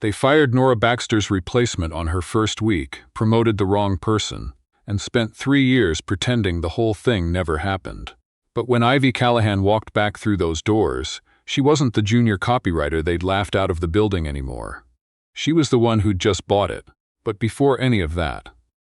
They fired Nora Baxter's replacement on her first week, promoted the wrong person, and spent 3 years pretending the whole thing never happened. But when Ivy Callahan walked back through those doors, she wasn't the junior copywriter they'd laughed out of the building anymore. She was the one who'd just bought it. But before any of that,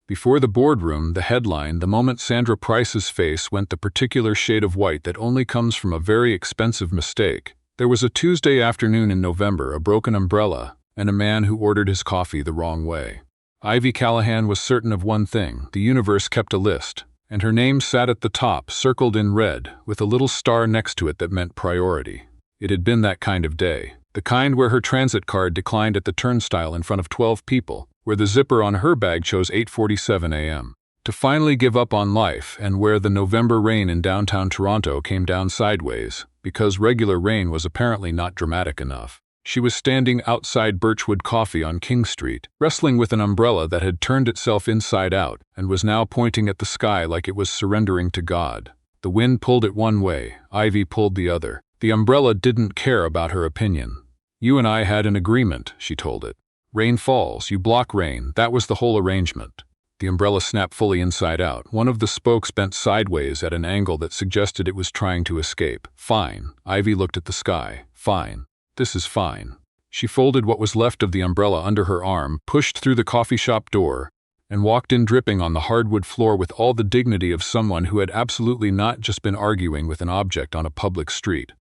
before the boardroom, the headline, the moment Sandra Price's face went the particular shade of white that only comes from a very expensive mistake, there was a Tuesday afternoon in November, a broken umbrella, and a man who ordered his coffee the wrong way. Ivy Callahan was certain of one thing: the universe kept a list, and her name sat at the top, circled in red, with a little star next to it that meant priority. It had been that kind of day, the kind where her transit card declined at the turnstile in front of 12 people, where the zipper on her bag chose 8:47 a.m. to finally give up on life, and where the November rain in downtown Toronto came down sideways, because regular rain was apparently not dramatic enough. She was standing outside Birchwood Coffee on King Street, wrestling with an umbrella that had turned itself inside out and was now pointing at the sky like it was surrendering to God. The wind pulled it one way, Ivy pulled the other. The umbrella didn't care about her opinion. "You and I had an agreement," she told it. "Rain falls, you block rain, that was the whole arrangement." The umbrella snapped fully inside out. One of the spokes bent sideways at an angle that suggested it was trying to escape. "Fine." Ivy looked at the sky. "Fine. This is fine." She folded what was left of the umbrella under her arm, pushed through the coffee shop door, and walked in dripping on the hardwood floor with all the dignity of someone who had absolutely not just been arguing with an object on a public street.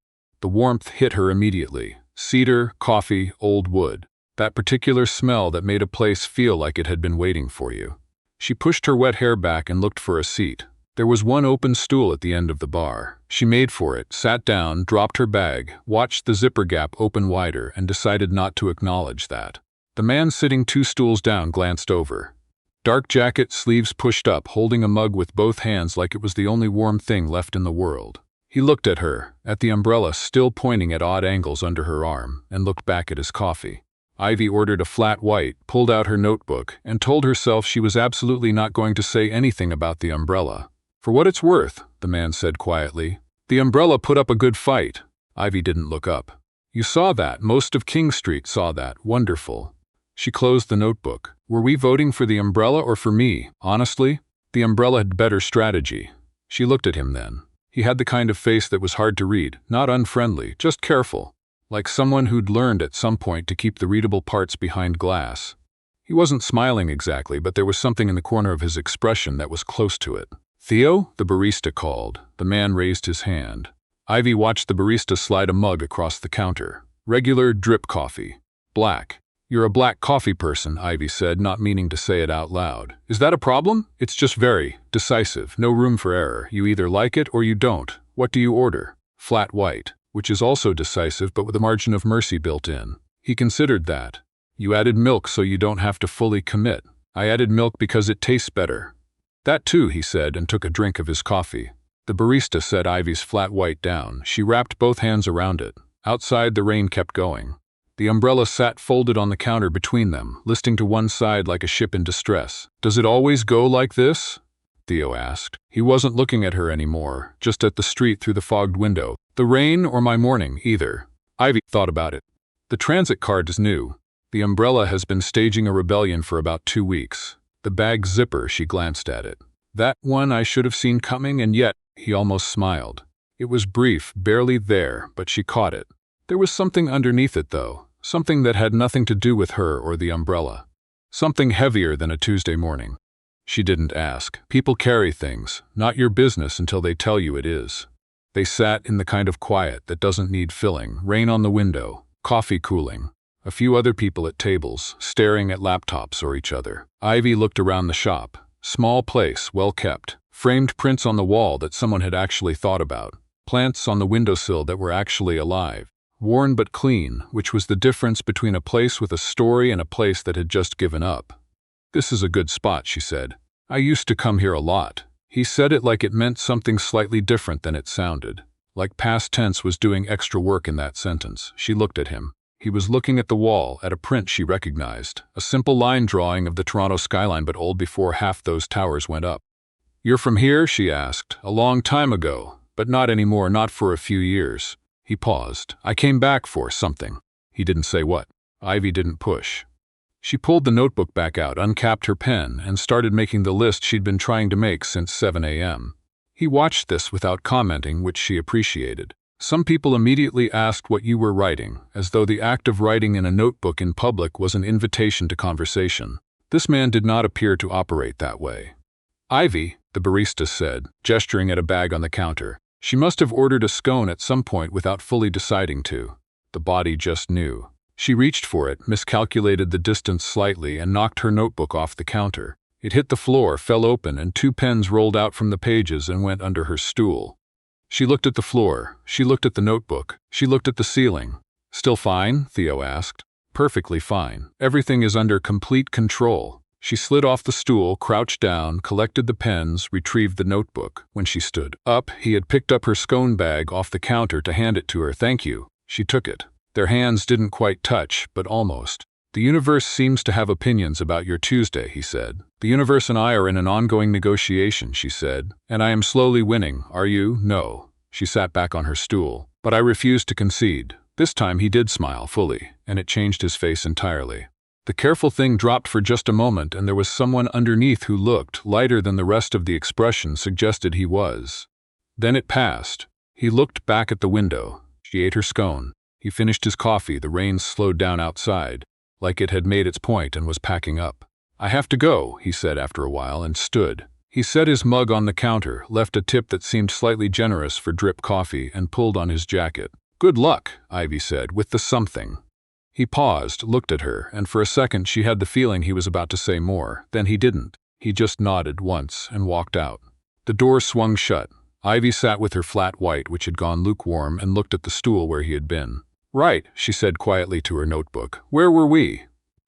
The warmth hit her immediately. Cedar, coffee, old wood. That particular smell that made a place feel like it had been waiting for you. She pushed her wet hair back and looked for a seat. There was one open stool at the end of the bar. She made for it, sat down, dropped her bag, watched the zipper gap open wider, and decided not to acknowledge that. The man sitting 2 stools down glanced over. Dark jacket, sleeves pushed up, holding a mug with both hands like it was the only warm thing left in the world. He looked at her, at the umbrella still pointing at odd angles under her arm, and looked back at his coffee. Ivy ordered a flat white, pulled out her notebook, and told herself she was absolutely not going to say anything about the umbrella. "For what it's worth," the man said quietly, "the umbrella put up a good fight." Ivy didn't look up. "You saw that. Most of King Street saw that. Wonderful." She closed the notebook. "Were we voting for the umbrella or for me? Honestly, the umbrella had better strategy." She looked at him then. He had the kind of face that was hard to read, not unfriendly, just careful, like someone who'd learned at some point to keep the readable parts behind glass. He wasn't smiling exactly, but there was something in the corner of his expression that was close to it. "Theo?" the barista called. The man raised his hand. Ivy watched the barista slide a mug across the counter. "Regular drip coffee. Black." "You're a black coffee person," Ivy said, not meaning to say it out loud. "Is that a problem?" "It's just very decisive. No room for error. You either like it or you don't. What do you order?" "Flat white," which is also decisive but with a margin of mercy built in. He considered that. "You added milk so you don't have to fully commit." "I added milk because it tastes better." "That too," he said, and took a drink of his coffee. The barista set Ivy's flat white down. She wrapped both hands around it. Outside, the rain kept going. The umbrella sat folded on the counter between them, listing to one side like a ship in distress. "Does it always go like this?" Theo asked. He wasn't looking at her anymore, just at the street through the fogged window. "The rain or my morning, either." Ivy thought about it. "The transit card is new. The umbrella has been staging a rebellion for about 2 weeks. The bag zipper," she glanced at it. "That one I should have seen coming, and yet," he almost smiled. It was brief, barely there, but she caught it. There was something underneath it, though. Something that had nothing to do with her or the umbrella. Something heavier than a Tuesday morning. She didn't ask. People carry things, not your business until they tell you it is. They sat in the kind of quiet that doesn't need filling, rain on the window, coffee cooling, a few other people at tables, staring at laptops or each other. Ivy looked around the shop. Small place, well kept. Framed prints on the wall that someone had actually thought about. Plants on the windowsill that were actually alive. Worn but clean, which was the difference between a place with a story and a place that had just given up. "This is a good spot," she said. "I used to come here a lot." He said it like it meant something slightly different than it sounded. Like past tense was doing extra work in that sentence. She looked at him. He was looking at the wall, at a print she recognized. A simple line drawing of the Toronto skyline, but old before half those towers went up. "You're from here?" she asked. "A long time ago, but not anymore, not for a few years." He paused. "I came back for something." He didn't say what. Ivy didn't push. She pulled the notebook back out, uncapped her pen, and started making the list she'd been trying to make since 7 a.m. He watched this without commenting, which she appreciated. Some people immediately asked what you were writing, as though the act of writing in a notebook in public was an invitation to conversation. This man did not appear to operate that way. Ivy, the barista said, gesturing at a bag on the counter. She must have ordered a scone at some point without fully deciding to. The body just knew. She reached for it, miscalculated the distance slightly, and knocked her notebook off the counter. It hit the floor, fell open, and 2 pens rolled out from the pages and went under her stool. She looked at the floor. She looked at the notebook. She looked at the ceiling. "Still fine?" Theo asked. "Perfectly fine. Everything is under complete control." She slid off the stool, crouched down, collected the pens, retrieved the notebook. When she stood up, he had picked up her scone bag off the counter to hand it to her. "Thank you." She took it. Their hands didn't quite touch, but almost. "The universe seems to have opinions about your Tuesday," he said. "The universe and I are in an ongoing negotiation," she said, "and I am slowly winning. Are you?" "No." She sat back on her stool. "But I refuse to concede." This time he did smile fully, and it changed his face entirely. The careful thing dropped for just a moment, and there was someone underneath who looked lighter than the rest of the expression suggested he was. Then it passed. He looked back at the window. She ate her scone. He finished his coffee. The rain slowed down outside, like it had made its point and was packing up. "I have to go," he said after a while, and stood. He set his mug on the counter, left a tip that seemed slightly generous for drip coffee, and pulled on his jacket. "Good luck," Ivy said, "with the something." He paused, looked at her, and for a second she had the feeling he was about to say more. Then he didn't. He just nodded once and walked out. The door swung shut. Ivy sat with her flat white, which had gone lukewarm, and looked at the stool where he had been. "Right," she said quietly to her notebook. "Where were we?"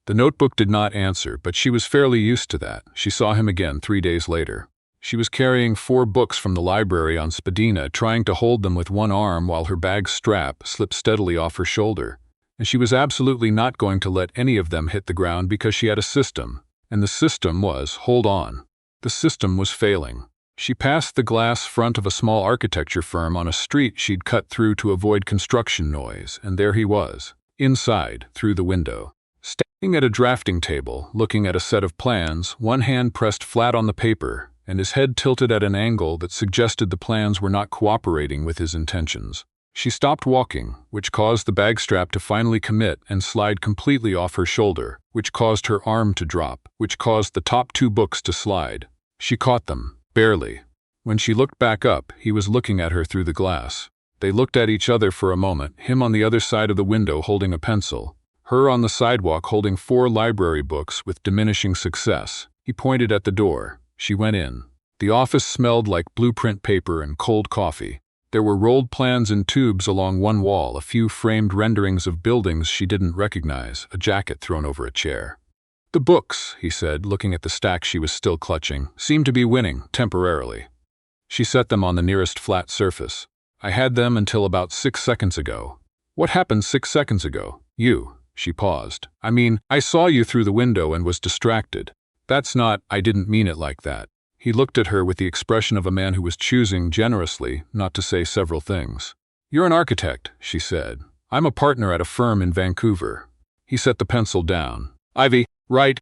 The notebook did not answer, but she was fairly used to that. She saw him again 3 days later. She was carrying 4 books from the library on Spadina, trying to hold them with one arm while her bag strap slipped steadily off her shoulder. And she was absolutely not going to let any of them hit the ground because she had a system. And the system was, hold on. The system was failing. She passed the glass front of a small architecture firm on a street she'd cut through to avoid construction noise, and there he was, inside, through the window. Standing at a drafting table, looking at a set of plans, one hand pressed flat on the paper, and his head tilted at an angle that suggested the plans were not cooperating with his intentions. She stopped walking, which caused the bag strap to finally commit and slide completely off her shoulder, which caused her arm to drop, which caused the top 2 books to slide. She caught them, barely. When she looked back up, he was looking at her through the glass. They looked at each other for a moment, him on the other side of the window holding a pencil, her on the sidewalk holding 4 library books with diminishing success. He pointed at the door. She went in. The office smelled like blueprint paper and cold coffee. There were rolled plans in tubes along one wall, a few framed renderings of buildings she didn't recognize, a jacket thrown over a chair. "The books," he said, looking at the stack she was still clutching, "seemed to be winning, temporarily." She set them on the nearest flat surface. "I had them until about 6 seconds ago." "What happened 6 seconds ago?" "You." She paused. "I mean, I saw you through the window and was distracted." "That's not, I didn't mean it like that." He looked at her with the expression of a man who was choosing generously not to say several things. "You're an architect," she said. "I'm a partner at a firm in Vancouver." He set the pencil down. "Ivy, right.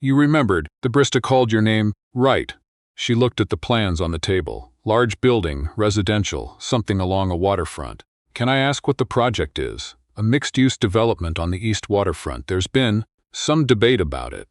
You remembered, the barista called your name, right." She looked at the plans on the table. Large building, residential, something along a waterfront. "Can I ask what the project is?" "A mixed-use development on the east waterfront. There's been some debate about it."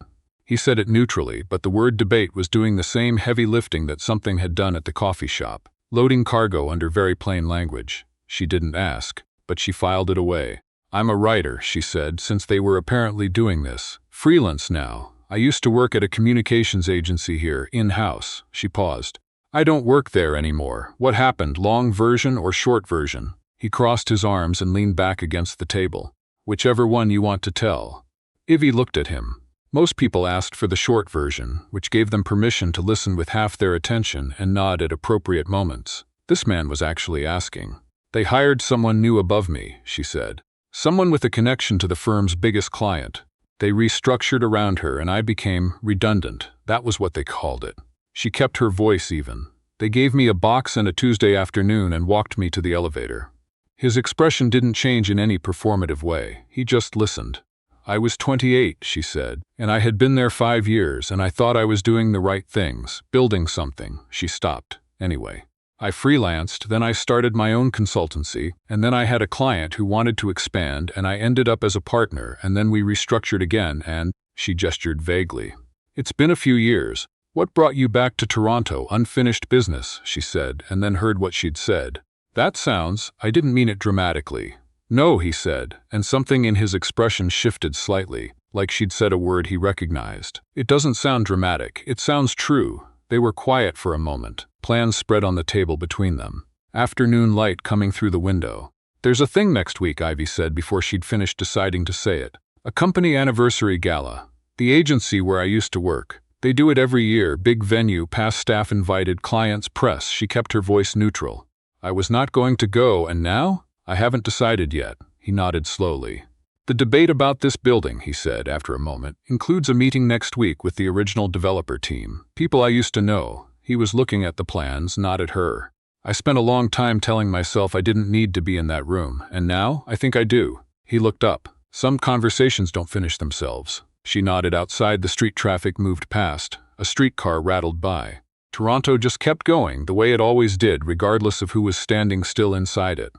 He said it neutrally, but the word debate was doing the same heavy lifting that something had done at the coffee shop. Loading cargo under very plain language. She didn't ask, but she filed it away. "I'm a writer," she said, since they were apparently doing this. "Freelance now. I used to work at a communications agency here, in-house." She paused. "I don't work there anymore. What happened, long version or short version?" He crossed his arms and leaned back against the table. "Whichever one you want to tell." Ivy looked at him. Most people asked for the short version, which gave them permission to listen with half their attention and nod at appropriate moments. This man was actually asking. "They hired someone new above me," she said. "Someone with a connection to the firm's biggest client. They restructured around her and I became redundant. That was what they called it." She kept her voice even. "They gave me a box and a Tuesday afternoon and walked me to the elevator." His expression didn't change in any performative way. He just listened. I was 28, she said, and I had been there 5 years, and I thought I was doing the right things, building something. She stopped. Anyway, I freelanced, then I started my own consultancy, and then I had a client who wanted to expand, and I ended up as a partner, and then we restructured again, and she gestured vaguely. It's been a few years. What brought you back to Toronto? Unfinished business, she said, and then heard what she'd said. That sounds, I didn't mean it dramatically. No, he said, and something in his expression shifted slightly, like she'd said a word he recognized. It doesn't sound dramatic, it sounds true. They were quiet for a moment, plans spread on the table between them. Afternoon light coming through the window. There's a thing next week, Ivy said before she'd finished deciding to say it. A company anniversary gala. The agency where I used to work. They do it every year, big venue, past staff invited, clients, press. She kept her voice neutral. I was not going to go, and now? I haven't decided yet. He nodded slowly. The debate about this building, he said after a moment, includes a meeting next week with the original developer team. People I used to know. He was looking at the plans, not at her. I spent a long time telling myself I didn't need to be in that room, and now I think I do. He looked up. Some conversations don't finish themselves. She nodded. Outside, the street traffic moved past. A streetcar rattled by. Toronto just kept going, the way it always did, regardless of who was standing still inside it.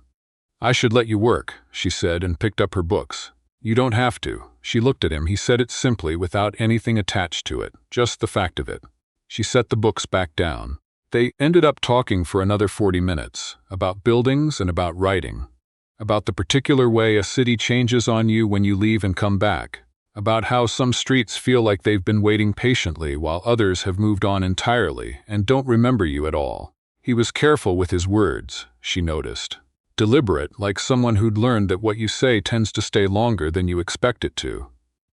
I should let you work, she said, and picked up her books. You don't have to. She looked at him. He said it simply, without anything attached to it, just the fact of it. She set the books back down. They ended up talking for another 40 minutes, about buildings and about writing, about the particular way a city changes on you when you leave and come back, about how some streets feel like they've been waiting patiently while others have moved on entirely and don't remember you at all. He was careful with his words, she noticed. Deliberate, like someone who'd learned that what you say tends to stay longer than you expect it to.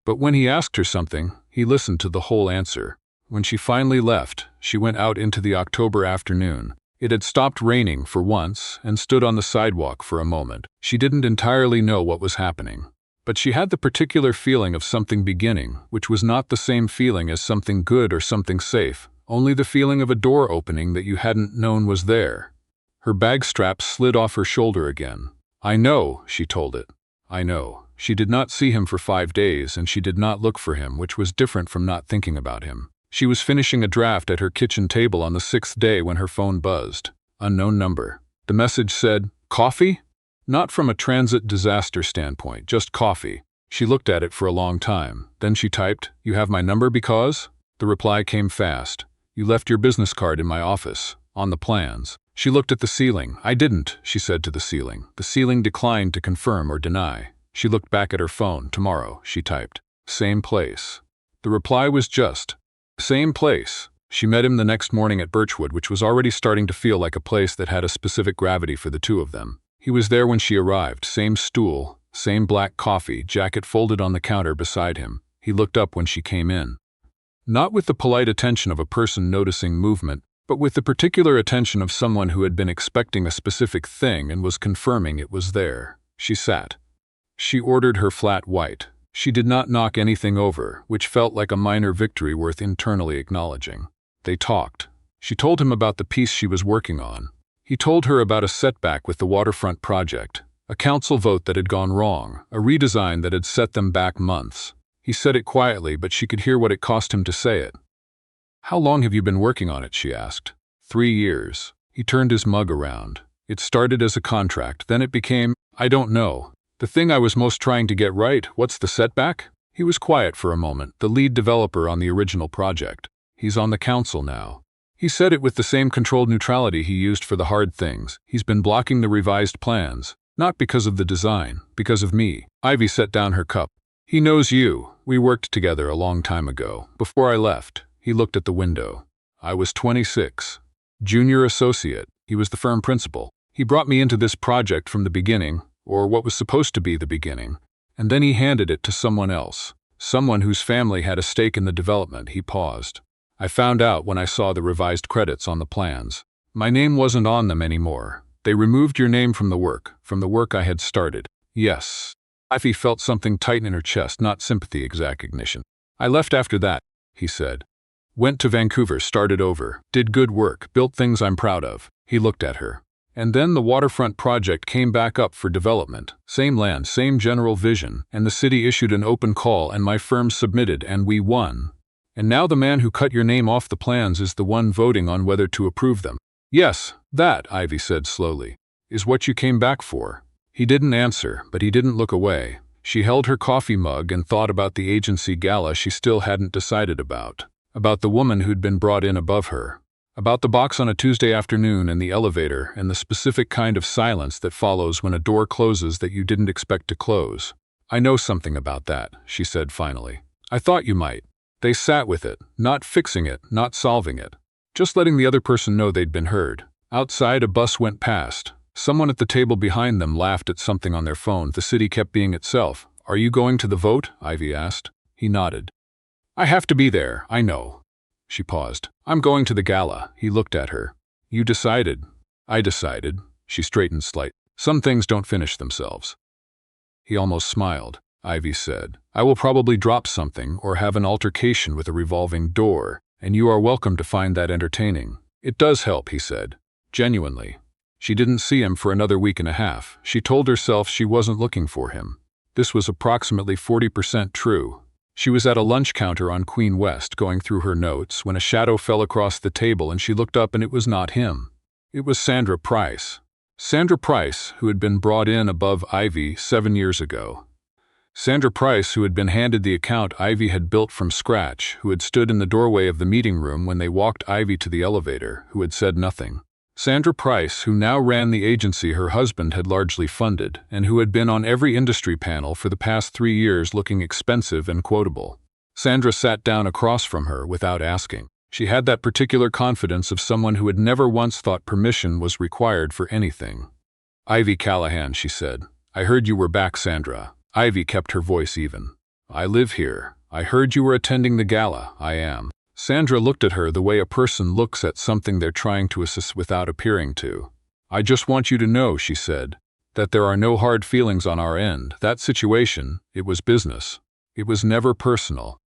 But when he asked her something, he listened to the whole answer. When she finally left, she went out into the October afternoon. It had stopped raining for once and stood on the sidewalk for a moment. She didn't entirely know what was happening. But she had the particular feeling of something beginning, which was not the same feeling as something good or something safe, only the feeling of a door opening that you hadn't known was there. Her bag strap slid off her shoulder again. I know, she told it. I know. She did not see him for 5 days, and she did not look for him, which was different from not thinking about him. She was finishing a draft at her kitchen table on the 6th day when her phone buzzed. Unknown number. The message said, "Coffee?" Not from a transit disaster standpoint, just coffee. She looked at it for a long time. Then she typed, "You have my number because?" The reply came fast. "You left your business card in my office, on the plans." She looked at the ceiling. "I didn't," she said to the ceiling. The ceiling declined to confirm or deny. She looked back at her phone. "Tomorrow," she typed. "Same place." The reply was just, "Same place." She met him the next morning at Birchwood, which was already starting to feel like a place that had a specific gravity for the two of them. He was there when she arrived, same stool, same black coffee, jacket folded on the counter beside him. He looked up when she came in. Not with the polite attention of a person noticing movement, but with the particular attention of someone who had been expecting a specific thing and was confirming it was there. She sat. She ordered her flat white. She did not knock anything over, which felt like a minor victory worth internally acknowledging. They talked. She told him about the piece she was working on. He told her about a setback with the waterfront project, a council vote that had gone wrong, a redesign that had set them back months. He said it quietly, but she could hear what it cost him to say it. "How long have you been working on it?" she asked. 3 years. He turned his mug around. "It started as a contract, then it became, I don't know. The thing I was most trying to get right, what's the setback?" He was quiet for a moment, the lead developer on the original project. He's on the council now. He said it with the same controlled neutrality he used for the hard things. He's been blocking the revised plans. Not because of the design, because of me. Ivy set down her cup. "He knows you. We worked together a long time ago. Before I left." He looked at the window. "I was 26. Junior associate. He was the firm principal. He brought me into this project from the beginning, or what was supposed to be the beginning, and then he handed it to someone else. Someone whose family had a stake in the development." He paused. "I found out when I saw the revised credits on the plans. My name wasn't on them anymore. They removed your name from the work I had started." "Yes." Ivy felt something tighten in her chest, not sympathy, recognition. "I left after that," he said. "Went to Vancouver, started over, did good work, built things I'm proud of." He looked at her. And then the waterfront project came back up for development. Same land, same general vision, and the city issued an open call and my firm submitted and we won. And now the man who cut your name off the plans is the one voting on whether to approve them. Yes, that, Ivy said slowly, is what you came back for. He didn't answer, but he didn't look away. She held her coffee mug and thought about the agency gala she still hadn't decided about the woman who'd been brought in above her, about the box on a Tuesday afternoon and the elevator and the specific kind of silence that follows when a door closes that you didn't expect to close. I know something about that, she said finally. I thought you might. They sat with it, not fixing it, not solving it, just letting the other person know they'd been heard. Outside, a bus went past. Someone at the table behind them laughed at something on their phone. The city kept being itself. Are you going to the vote? Ivy asked. He nodded. I have to be there, I know. She paused. I'm going to the gala. He looked at her. You decided. I decided. She straightened slightly. Some things don't finish themselves. He almost smiled. Ivy said, I will probably drop something or have an altercation with a revolving door, and you are welcome to find that entertaining. It does help, he said. Genuinely. She didn't see him for another week and a half. She told herself she wasn't looking for him. This was approximately 40% true. She was at a lunch counter on Queen West going through her notes when a shadow fell across the table and she looked up and it was not him. It was Sandra Price. Sandra Price, who had been brought in above Ivy 7 years ago. Sandra Price, who had been handed the account Ivy had built from scratch, who had stood in the doorway of the meeting room when they walked Ivy to the elevator, who had said nothing. Sandra Price, who now ran the agency her husband had largely funded, and who had been on every industry panel for the past 3 years looking expensive and quotable. Sandra sat down across from her without asking. She had that particular confidence of someone who had never once thought permission was required for anything. Ivy Callahan, she said. I heard you were back, Sandra. Ivy kept her voice even. I live here. I heard you were attending the gala. I am. Sandra looked at her the way a person looks at something they're trying to assess without appearing to. I just want you to know, she said, that there are no hard feelings on our end. That situation, it was business. It was never personal.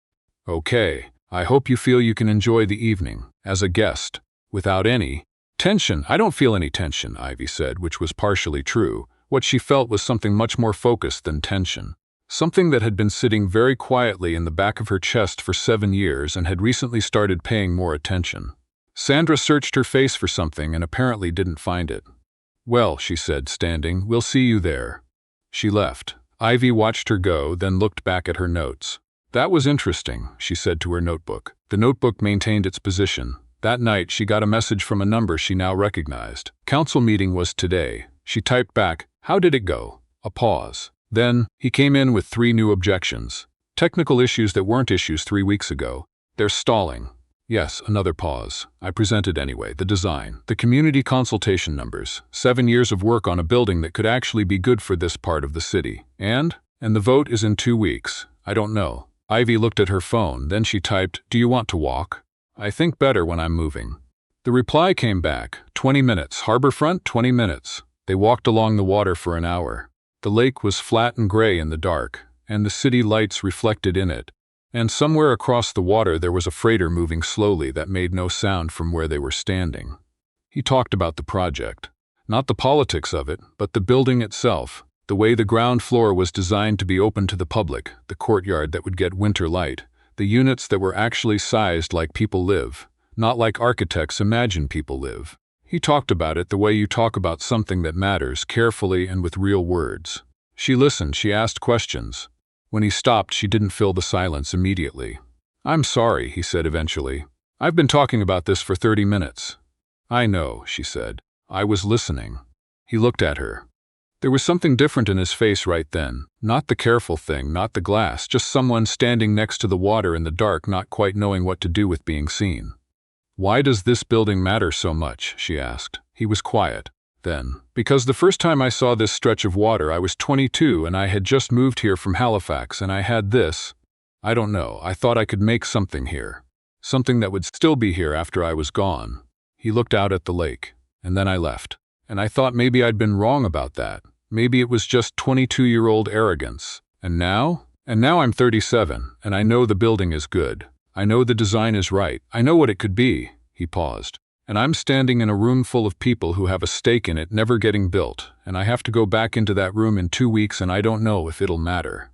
Okay, I hope you feel you can enjoy the evening, as a guest, without any tension. I don't feel any tension, Ivy said, which was partially true. What she felt was something much more focused than tension. Something that had been sitting very quietly in the back of her chest for 7 years and had recently started paying more attention. Sandra searched her face for something and apparently didn't find it. Well, she said, standing, we'll see you there. She left. Ivy watched her go, then looked back at her notes. That was interesting, she said to her notebook. The notebook maintained its position. That night, she got a message from a number she now recognized. Council meeting was today. She typed back, how did it go? A pause. Then, he came in with 3 new objections. Technical issues that weren't issues 3 weeks ago. They're stalling. Yes, another pause. I presented anyway. The design. The community consultation numbers. 7 years of work on a building that could actually be good for this part of the city. And the vote is in 2 weeks. I don't know. Ivy looked at her phone, then she typed, do you want to walk? I think better when I'm moving. The reply came back. 20 minutes. Harborfront, 20 minutes. They walked along the water for an hour. The lake was flat and gray in the dark, and the city lights reflected in it. And somewhere across the water there was a freighter moving slowly that made no sound from where they were standing. He talked about the project. Not the politics of it, but the building itself. The way the ground floor was designed to be open to the public, the courtyard that would get winter light, the units that were actually sized like people live, not like architects imagine people live. He talked about it the way you talk about something that matters, carefully and with real words. She listened, she asked questions. When he stopped, she didn't fill the silence immediately. I'm sorry, he said eventually. I've been talking about this for 30 minutes. I know, she said. I was listening. He looked at her. There was something different in his face right then. Not the careful thing, not the glass, just someone standing next to the water in the dark, not quite knowing what to do with being seen. Why does this building matter so much? She asked. He was quiet. Then, because the first time I saw this stretch of water I was 22 and I had just moved here from Halifax and I had this. I don't know, I thought I could make something here. Something that would still be here after I was gone. He looked out at the lake. And then I left. And I thought maybe I'd been wrong about that. Maybe it was just 22-year-old arrogance. And now? And now I'm 37, and I know the building is good. I know the design is right. I know what it could be. He paused. And I'm standing in a room full of people who have a stake in it never getting built, and I have to go back into that room in 2 weeks and I don't know if it'll matter."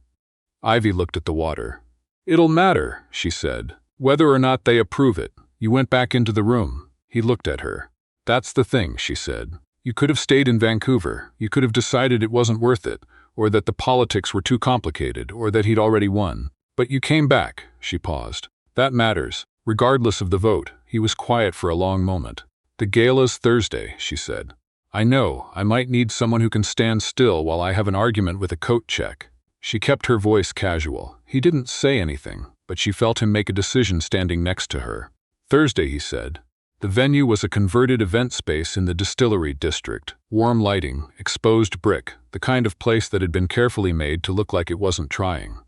Ivy looked at the water. "It'll matter," she said, "whether or not they approve it. You went back into the room." He looked at her. "That's the thing," she said. "You could have stayed in Vancouver. You could have decided it wasn't worth it, or that the politics were too complicated, or that he'd already won. But you came back." She paused. "That matters, regardless of the vote." He was quiet for a long moment. "The gala's Thursday," she said. "I know, I might need someone who can stand still while I have an argument with a coat check." She kept her voice casual. He didn't say anything, but she felt him make a decision standing next to her. "Thursday," he said. The venue was a converted event space in the Distillery District. Warm lighting, exposed brick, the kind of place that had been carefully made to look like it wasn't trying.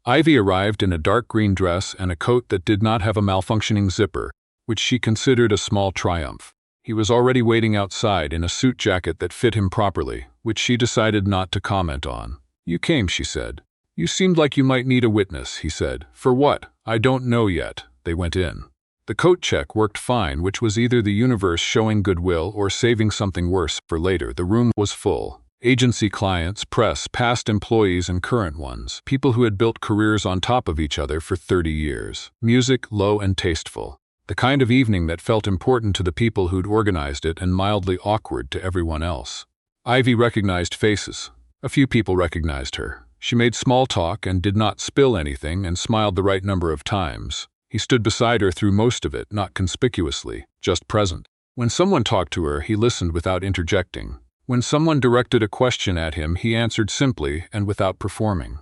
Ivy arrived in a dark green dress and a coat that did not have a malfunctioning zipper, which she considered a small triumph. He was already waiting outside in a suit jacket that fit him properly, which she decided not to comment on. "You came," she said. "You seemed like you might need a witness," he said. "For what? I don't know yet." They went in. The coat check worked fine, which was either the universe showing goodwill or saving something worse for later. The room was full. Agency clients, press, past employees and current ones, people who had built careers on top of each other for 30 years. Music low and tasteful. The kind of evening that felt important to the people who'd organized it and mildly awkward to everyone else. Ivy recognized faces. A few people recognized her. She made small talk and did not spill anything and smiled the right number of times. He stood beside her through most of it, not conspicuously, just present. When someone talked to her, he listened without interjecting. When someone directed a question at him, he answered simply and without performing.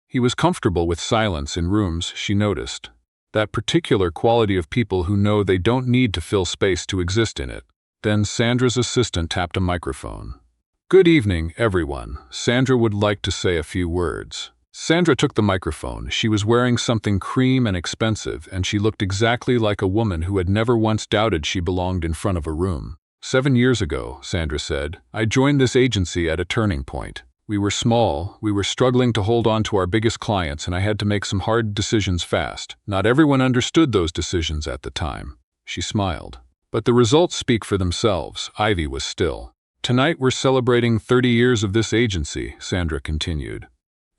He was comfortable with silence in rooms, she noticed. That particular quality of people who know they don't need to fill space to exist in it. Then Sandra's assistant tapped a microphone. "Good evening, everyone. Sandra would like to say a few words." Sandra took the microphone. She was wearing something cream and expensive, and she looked exactly like a woman who had never once doubted she belonged in front of a room. "7 years ago," Sandra said, "I joined this agency at a turning point. We were small, we were struggling to hold on to our biggest clients, and I had to make some hard decisions fast. Not everyone understood those decisions at the time." She smiled. "But the results speak for themselves." Ivy was still. "Tonight we're celebrating 30 years of this agency," Sandra continued.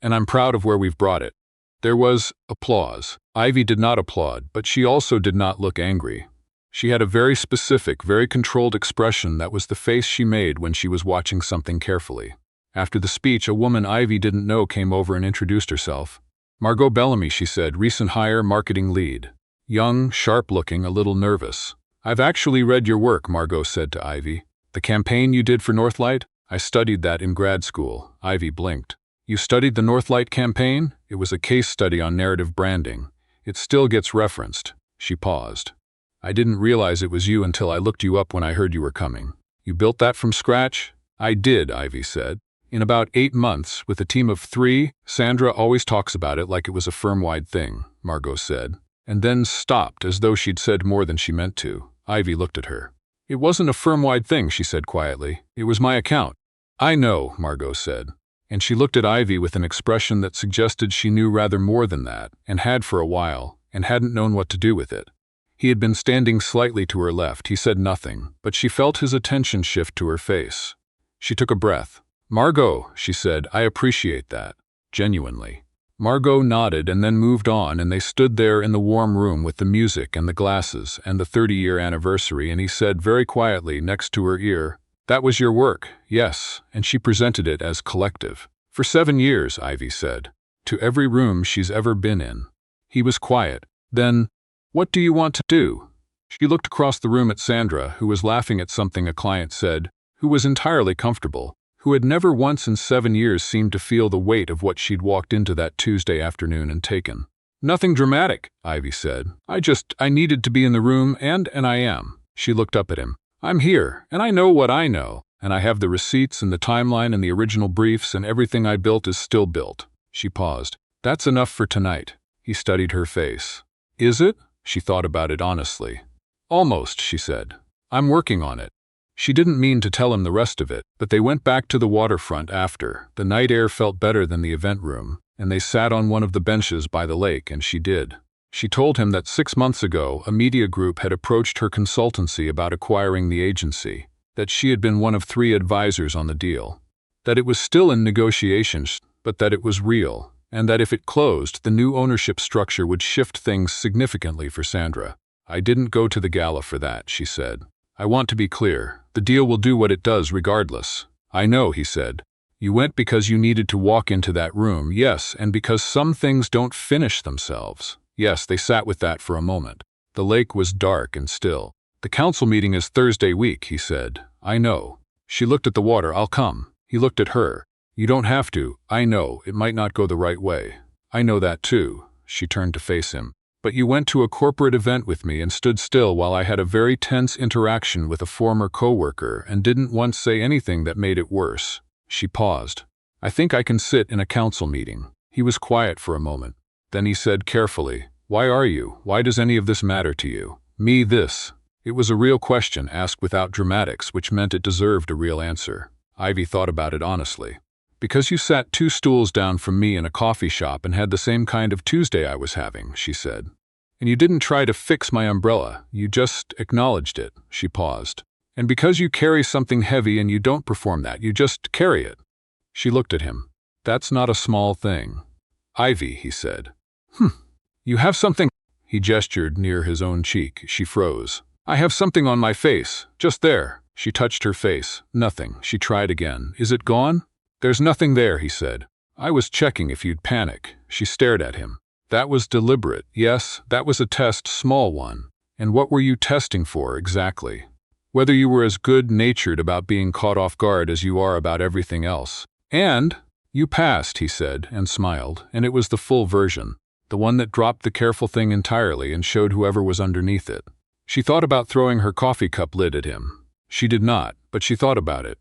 "And I'm proud of where we've brought it." There was applause. Ivy did not applaud, but she also did not look angry. She had a very specific, very controlled expression that was the face she made when she was watching something carefully. After the speech, a woman Ivy didn't know came over and introduced herself. "Margot Bellamy," she said, "recent hire, marketing lead." Young, sharp-looking, a little nervous. "I've actually read your work," Margot said to Ivy. "The campaign you did for Northlight? I studied that in grad school." Ivy blinked. "You studied the Northlight campaign?" "It was a case study on narrative branding. It still gets referenced." She paused. "I didn't realize it was you until I looked you up when I heard you were coming." "You built that from scratch?" "I did," Ivy said. "In about 8 months, with a team of 3, Sandra always talks about it like it was a firm-wide thing," Margot said, and then stopped as though she'd said more than she meant to. Ivy looked at her. "It wasn't a firm-wide thing," she said quietly. "It was my account." "I know," Margot said. And she looked at Ivy with an expression that suggested she knew rather more than that, and had for a while, and hadn't known what to do with it. He had been standing slightly to her left. He said nothing, but she felt his attention shift to her face. She took a breath. "Margot," she said, "I appreciate that. Genuinely." Margot nodded and then moved on, and they stood there in the warm room with the music and the glasses and the 30-year anniversary, and he said very quietly next to her ear, "That was your work, yes," and she presented it as collective. "For 7 years," Ivy said. "To every room she's ever been in." He was quiet. Then, "What do you want to do?" She looked across the room at Sandra, who was laughing at something a client said, who was entirely comfortable, who had never once in 7 years seemed to feel the weight of what she'd walked into that Tuesday afternoon and taken. "Nothing dramatic," Ivy said. I needed to be in the room, and I am." She looked up at him. "I'm here, and I know what I know, and I have the receipts and the timeline and the original briefs, and everything I built is still built." She paused. "That's enough for tonight." He studied her face. "Is it?" She thought about it honestly. "Almost," she said. "I'm working on it." She didn't mean to tell him the rest of it, but they went back to the waterfront after. The night air felt better than the event room, and they sat on one of the benches by the lake, and she did. She told him that 6 months ago, a media group had approached her consultancy about acquiring the agency, that she had been one of 3 advisors on the deal, that it was still in negotiations, but that it was real, and that if it closed, the new ownership structure would shift things significantly for Sandra. I didn't go to the gala for that, she said. I want to be clear. The deal will do what it does regardless. I know, he said. You went because you needed to walk into that room, yes, and because some things don't finish themselves. Yes, they sat with that for a moment. The lake was dark and still. The council meeting is Thursday week, he said. I know. She looked at the water. I'll come. He looked at her. You don't have to. I know, it might not go the right way. I know that too. She turned to face him. But you went to a corporate event with me and stood still while I had a very tense interaction with a former coworker and didn't once say anything that made it worse. She paused. I think I can sit in a council meeting. He was quiet for a moment. Then he said carefully, Why are you? Why does any of this matter to you? Me this. It was a real question asked without dramatics, which meant it deserved a real answer. Ivy thought about it honestly. Because you sat 2 stools down from me in a coffee shop and had the same kind of Tuesday I was having, she said. And you didn't try to fix my umbrella, you just acknowledged it, she paused. And because you carry something heavy and you don't perform that, you just carry it. She looked at him. That's not a small thing. Ivy, he said. You have something. He gestured near his own cheek. She froze. I have something on my face, just there. She touched her face. Nothing. She tried again. Is it gone? There's nothing there, he said. I was checking if you'd panic. She stared at him. That was deliberate. Yes, that was a test, small one. And what were you testing for, exactly? Whether you were as good-natured about being caught off guard as you are about everything else. And you passed, he said, and smiled, and it was the full version. The one that dropped the careful thing entirely and showed whoever was underneath it. She thought about throwing her coffee cup lid at him. She did not, but she thought about it.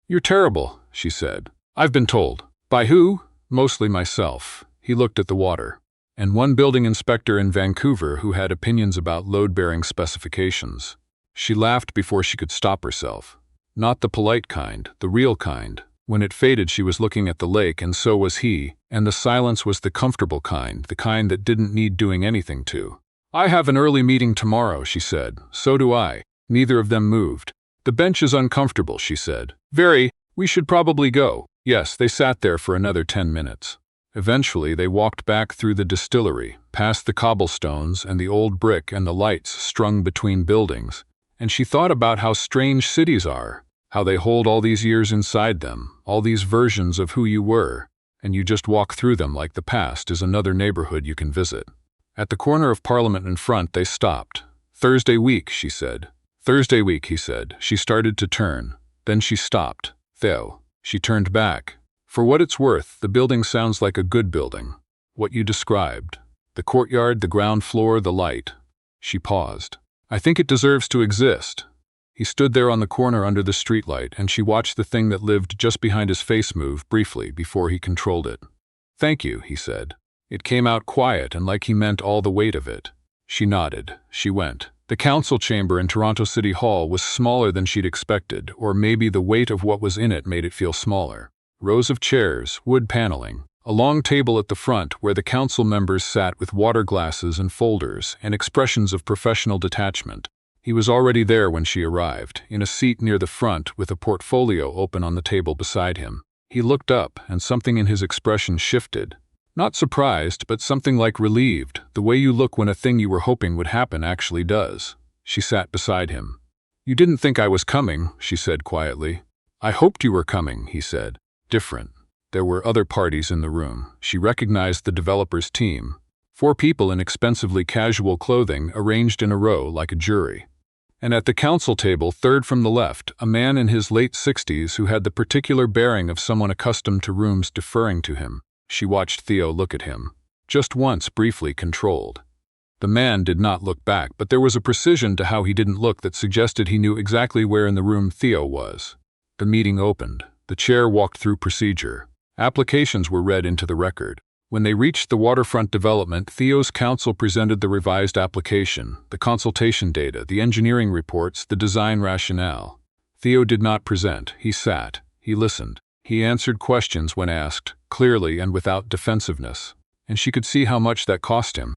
You're terrible, she said. I've been told. By who? Mostly myself. He looked at the water. And one building inspector in Vancouver who had opinions about load-bearing specifications. She laughed before she could stop herself. Not the polite kind, the real kind. When it faded, she was looking at the lake, and so was he, and the silence was the comfortable kind, the kind that didn't need doing anything to. I have an early meeting tomorrow, she said. So do I. Neither of them moved. The bench is uncomfortable, she said. Very. We should probably go. Yes, they sat there for another 10 minutes. Eventually, they walked back through the distillery, past the cobblestones and the old brick and the lights strung between buildings, and she thought about how strange cities are, how they hold all these years inside them, all these versions of who you were, and you just walk through them like the past is another neighborhood you can visit. At the corner of Parliament in front, they stopped. Thursday week, she said. Thursday week, he said. She started to turn. Then she stopped. Theo. She turned back. For what it's worth, the building sounds like a good building. What you described. The courtyard, the ground floor, the light. She paused. I think it deserves to exist. He stood there on the corner under the streetlight, and she watched the thing that lived just behind his face move briefly before he controlled it. Thank you, he said. It came out quiet and like he meant all the weight of it. She nodded. She went. The council chamber in Toronto City Hall was smaller than she'd expected, or maybe the weight of what was in it made it feel smaller. Rows of chairs, wood paneling, a long table at the front where the council members sat with water glasses and folders and expressions of professional detachment. He was already there when she arrived, in a seat near the front with a portfolio open on the table beside him. He looked up, and something in his expression shifted. Not surprised, but something like relieved, the way you look when a thing you were hoping would happen actually does. She sat beside him. You didn't think I was coming, she said quietly. I hoped you were coming, he said. Different. There were other parties in the room. She recognized the developer's team. 4 people in expensively casual clothing arranged in a row like a jury. And at the council table, third from the left, a man in his late 60s who had the particular bearing of someone accustomed to rooms deferring to him. She watched Theo look at him. Just once, briefly controlled. The man did not look back, but there was a precision to how he didn't look that suggested he knew exactly where in the room Theo was. The meeting opened. The chair walked through procedure. Applications were read into the record. When they reached the waterfront development, Theo's counsel presented the revised application, the consultation data, the engineering reports, the design rationale. Theo did not present. He sat. He listened. He answered questions when asked, clearly and without defensiveness, and she could see how much that cost him.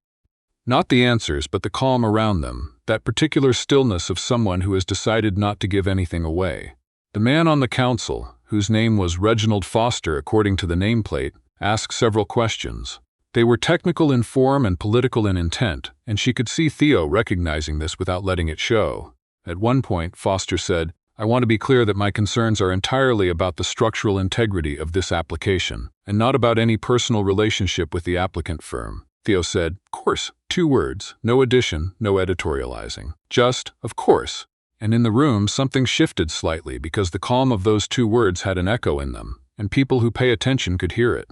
Not the answers, but the calm around them, that particular stillness of someone who has decided not to give anything away. The man on the council, whose name was Reginald Foster according to the nameplate, asked several questions. They were technical in form and political in intent, and she could see Theo recognizing this without letting it show. At one point, Foster said, "I want to be clear that my concerns are entirely about the structural integrity of this application, and not about any personal relationship with the applicant firm." Theo said, "Of course," 2 words, no addition, no editorializing. Just, "of course." And in the room, something shifted slightly because the calm of those 2 words had an echo in them, and people who pay attention could hear it.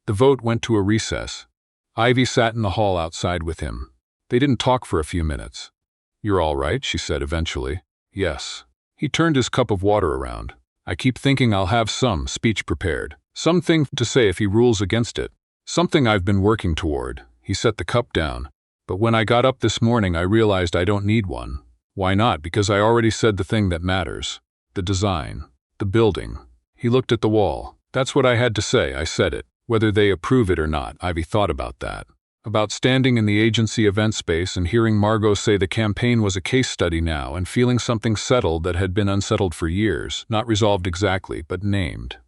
The vote went to a recess. Ivy sat in the hall outside with him. They didn't talk for a few minutes. "You're all right," she said eventually. "Yes." He turned his cup of water around. "I keep thinking I'll have some speech prepared. Something to say if he rules against it. Something I've been working toward." He set the cup down. "But when I got up this morning, I realized I don't need one." "Why not?" "Because I already said the thing that matters. The design. The building." He looked at the wall. "That's what I had to say. I said it. Whether they approve it or not." Ivy thought about that. About standing in the agency event space and hearing Margot say the campaign was a case study now and feeling something settled that had been unsettled for years, not resolved exactly, but named.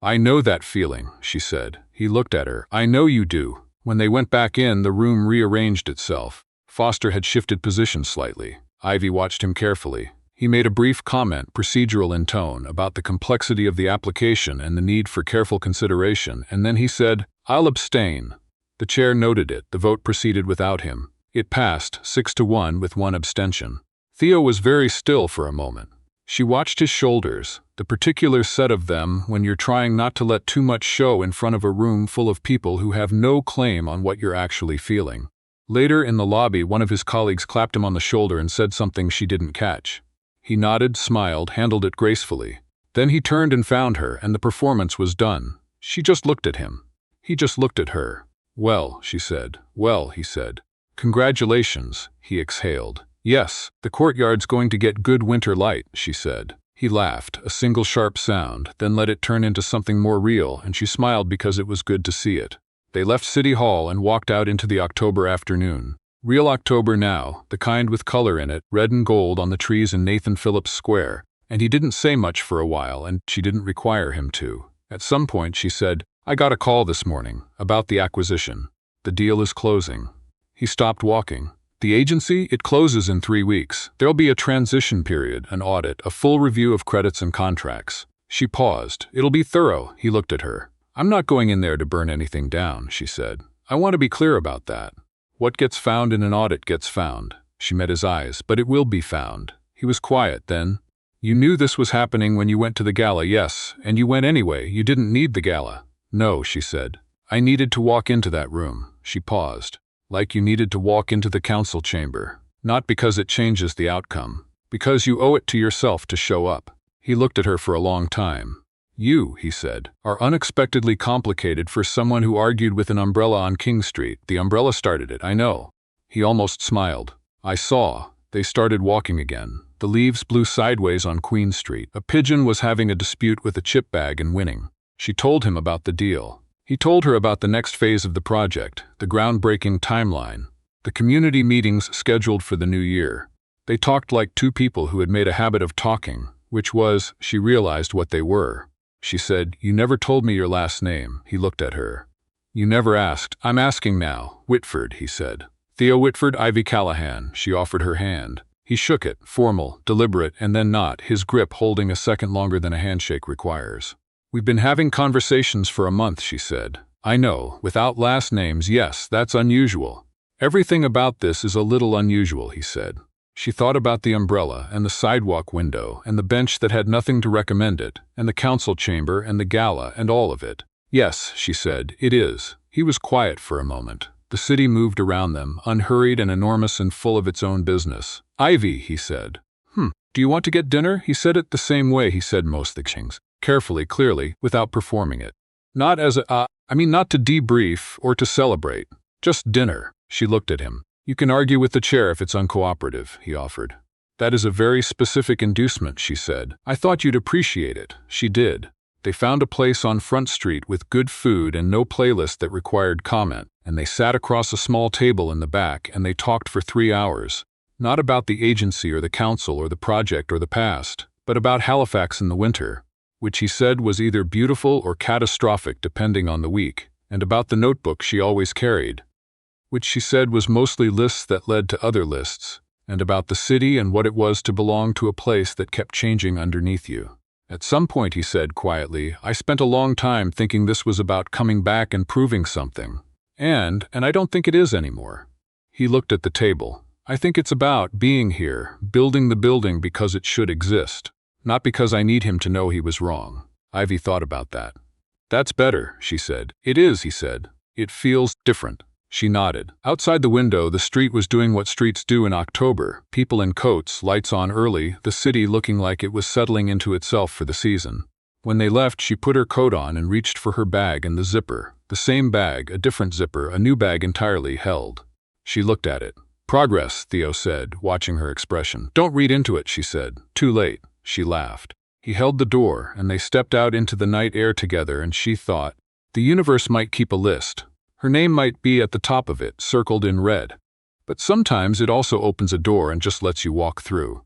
"I know that feeling," she said. He looked at her. "I know you do." When they went back in, the room rearranged itself. Foster had shifted position slightly. Ivy watched him carefully. He made a brief comment, procedural in tone, about the complexity of the application and the need for careful consideration, and then he said, "I'll abstain." The chair noted it. The vote proceeded without him. It passed, 6-1 with 1 abstention. Theo was very still for a moment. She watched his shoulders, the particular set of them when you're trying not to let too much show in front of a room full of people who have no claim on what you're actually feeling. Later in the lobby, one of his colleagues clapped him on the shoulder and said something she didn't catch. He nodded, smiled, handled it gracefully. Then he turned and found her, and the performance was done. She just looked at him. He just looked at her. "Well," she said. "Well," he said. "Congratulations," he exhaled. "Yes, the courtyard's going to get good winter light," she said. He laughed, a single sharp sound, then let it turn into something more real, and she smiled because it was good to see it. They left City Hall and walked out into the October afternoon. Real October now, the kind with color in it, red and gold on the trees in Nathan Phillips Square, and he didn't say much for a while, and she didn't require him to. At some point she said, "I got a call this morning, about the acquisition. The deal is closing." He stopped walking. "The agency? It closes in 3 weeks. There'll be a transition period, an audit, a full review of credits and contracts." She paused. "It'll be thorough." He looked at her. "I'm not going in there to burn anything down," she said. "I want to be clear about that. What gets found in an audit gets found." She met his eyes. "But it will be found." He was quiet then. "You knew this was happening when you went to the gala." "Yes, and you went anyway. You didn't need the gala." "No," she said. "I needed to walk into that room." She paused. "Like you needed to walk into the council chamber. Not because it changes the outcome. Because you owe it to yourself to show up." He looked at her for a long time. "You," he said, "are unexpectedly complicated for someone who argued with an umbrella on King Street. The umbrella started it, I know." He almost smiled. "I saw." They started walking again. The leaves blew sideways on Queen Street. A pigeon was having a dispute with a chip bag and winning. She told him about the deal. He told her about the next phase of the project, the groundbreaking timeline, the community meetings scheduled for the new year. They talked like 2 people who had made a habit of talking, which was, she realized what they were. She said, "You never told me your last name." He looked at her. "You never asked." "I'm asking now." "Whitford," he said. "Theo Whitford, Ivy Callahan." She offered her hand. He shook it, formal, deliberate, and then not, his grip holding a second longer than a handshake requires. "We've been having conversations for a month," she said. "I know, without last names, yes, that's unusual." "Everything about this is a little unusual," he said. She thought about the umbrella, and the sidewalk window, and the bench that had nothing to recommend it, and the council chamber, and the gala, and all of it. "Yes," she said, "it is." He was quiet for a moment. The city moved around them, unhurried and enormous and full of its own business. "Ivy," he said. Do you want to get dinner?" He said it the same way he said most things, carefully, clearly, without performing it. "Not as not to debrief or to celebrate. Just dinner." She looked at him. "You can argue with the chair if it's uncooperative," he offered. "That is a very specific inducement," she said. "I thought you'd appreciate it." She did. They found a place on Front Street with good food and no playlist that required comment, and they sat across a small table in the back and they talked for 3 hours. Not about the agency or the council or the project or the past, but about Halifax in the winter, which he said was either beautiful or catastrophic depending on the week, and about the notebook she always carried, which she said was mostly lists that led to other lists, and about the city and what it was to belong to a place that kept changing underneath you. At some point, he said quietly, I spent a long time thinking this was about coming back and proving something. And I don't think it is anymore. He looked at the table. I think it's about being here, building the building because it should exist, not because I need him to know he was wrong. Ivy thought about that. That's better, she said. It is, he said. It feels different. She nodded. Outside the window, the street was doing what streets do in October. People in coats, lights on early, the city looking like it was settling into itself for the season. When they left, she put her coat on and reached for her bag and the zipper. The same bag, a different zipper, a new bag entirely held. She looked at it. Progress, Theo said, watching her expression. Don't read into it, she said. Too late. She laughed. He held the door, and they stepped out into the night air together, and she thought, the universe might keep a list. Her name might be at the top of it, circled in red. But sometimes it also opens a door and just lets you walk through.